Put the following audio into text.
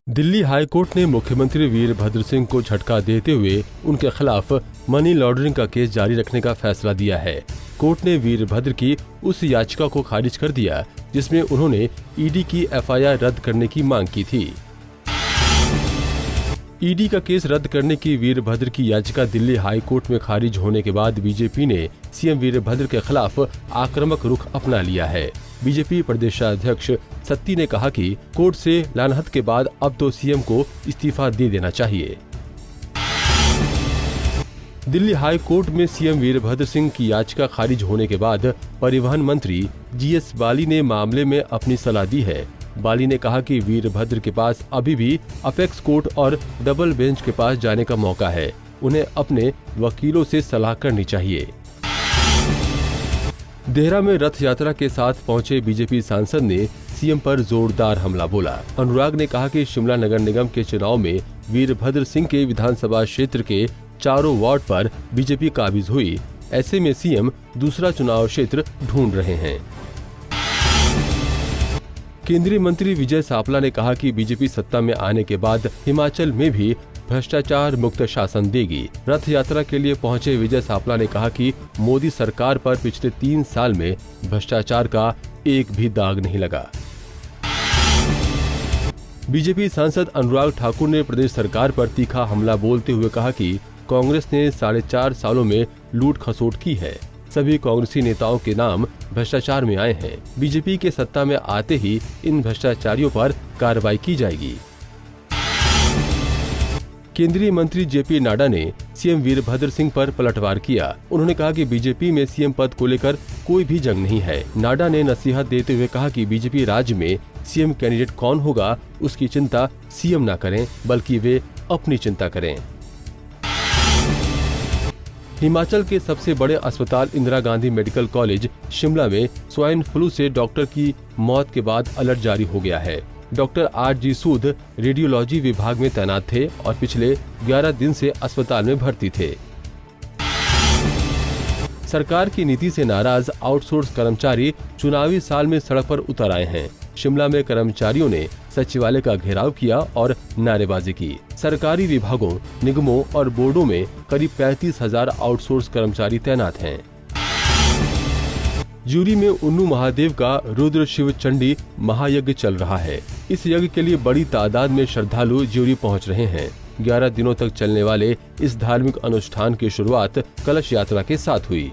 Delhi high court ने मुख्यमंत्री वीरभद्र सिंह को झटका देते हुए उनके खिलाफ मनी लॉन्ड्रिंग का केस जारी रखने का फैसला दिया है। कोर्ट ने वीरभद्र की उस याचिका को खारिज कर दिया जिसमें उन्होंने ईडी की एफआईआर रद्द करने की मांग की थी। ईडी का केस रद्द करने की वीरभद्र की याचिका दिल्ली हाई कोर्ट में खारिज होने के बाद बीजेपी ने सीएम वीरभद्र के खिलाफ आक्रामक रुख अपना लिया है। बीजेपी प्रदेशाध्यक्ष सत्ती ने कहा कि कोर्ट से लानहत के बाद अब तो सीएम को इस्तीफा दे देना चाहिए। दिल्ली हाई कोर्ट में सीएम वीरभद्र सिंह की याचिका खारिज होने के बाद परिवहन मंत्री जीएस बाली ने मामले में अपनी सलाह दी है। बाली ने कहा कि वीरभद्र के पास अभी भी अपेक्स कोर्ट और डबल बेंच के पास जाने का मौका है, उन्हें अपने वकीलों से सलाह करनी चाहिए। देहरा में रथ यात्रा के साथ पहुंचे बीजेपी सांसद ने सीएम पर जोरदार हमला बोला। अनुराग ने कहा कि शिमला नगर निगम के चुनाव में वीरभद्र सिंह के विधानसभा क्षेत्र के चारों वार्ड पर बीजेपी काबिज हुई, ऐसे में सीएम दूसरा चुनाव क्षेत्र ढूंढ रहे हैं। केंद्रीय मंत्री विजय सापला ने कहा कि बीजेपी सत्ता में आने के बाद हिमाचल में भी भ्रष्टाचार मुक्त शासन देगी। रथ यात्रा के लिए पहुंचे विजय सापला ने कहा कि मोदी सरकार पर पिछले 3 साल में भ्रष्टाचार का एक भी दाग नहीं लगा। बीजेपी सांसद अनुराग ठाकुर ने प्रदेश सरकार पर तीखा हमला बोलते हुए कहा कि कांग्रेस ने 4.5 सालों में लूट खसोट की है। सभी कांग्रेसी नेताओं के नाम भ्रष्टाचार में आए हैं। बीजेपी के सत्ता में आते ही इन भ्रष्टाचारियों पर कार्रवाई की जाएगी। केंद्रीय मंत्री जेपी नड्डा ने सीएम वीरभद्र सिंह पर पलटवार किया। उन्होंने कहा कि बीजेपी में सीएम पद को लेकर कोई भी जंग नहीं है। नड्डा ने नसीहत देते हुए कहा कि बीजेपी राज्य में सीएम कैंडिडेट कौन होगा उसकी चिंता सीएम न करें, बल्कि वे अपनी चिंता करें। हिमाचल के सबसे बड़े अस्पताल इंदिरा गांधी मेडिकल कॉलेज शिमला में स्वाइन फ्लू से डॉक्टर की मौत के बाद अलर्ट जारी हो गया है। Doctor RG. सूद रेडियोलॉजी विभाग में तैनात थे और पिछले 11 दिन से अस्पताल में भर्ती थे। सरकार की नीति से नाराज आउटसोर्स कर्मचारी चुनावी साल में सड़क पर उतर आए हैं। शिमला में कर्मचारियों ने सचिवालय का घेराव किया और नारेबाजी की। सरकारी विभागों, निगमों और बोर्डों में करीब 35,000 आउटसोर्स कर्मचारी तैनात हैं। ज्यूरी में उन्नू महादेव का रुद्र शिव चंडी महायज्ञ चल रहा है। इस यज्ञ के लिए बड़ी तादाद में श्रद्धालु ज्यूरी पहुंच रहे हैं। 11 दिनों तक चलने वाले इस धार्मिक अनुष्ठान की शुरुआत कलश यात्रा के साथ हुई।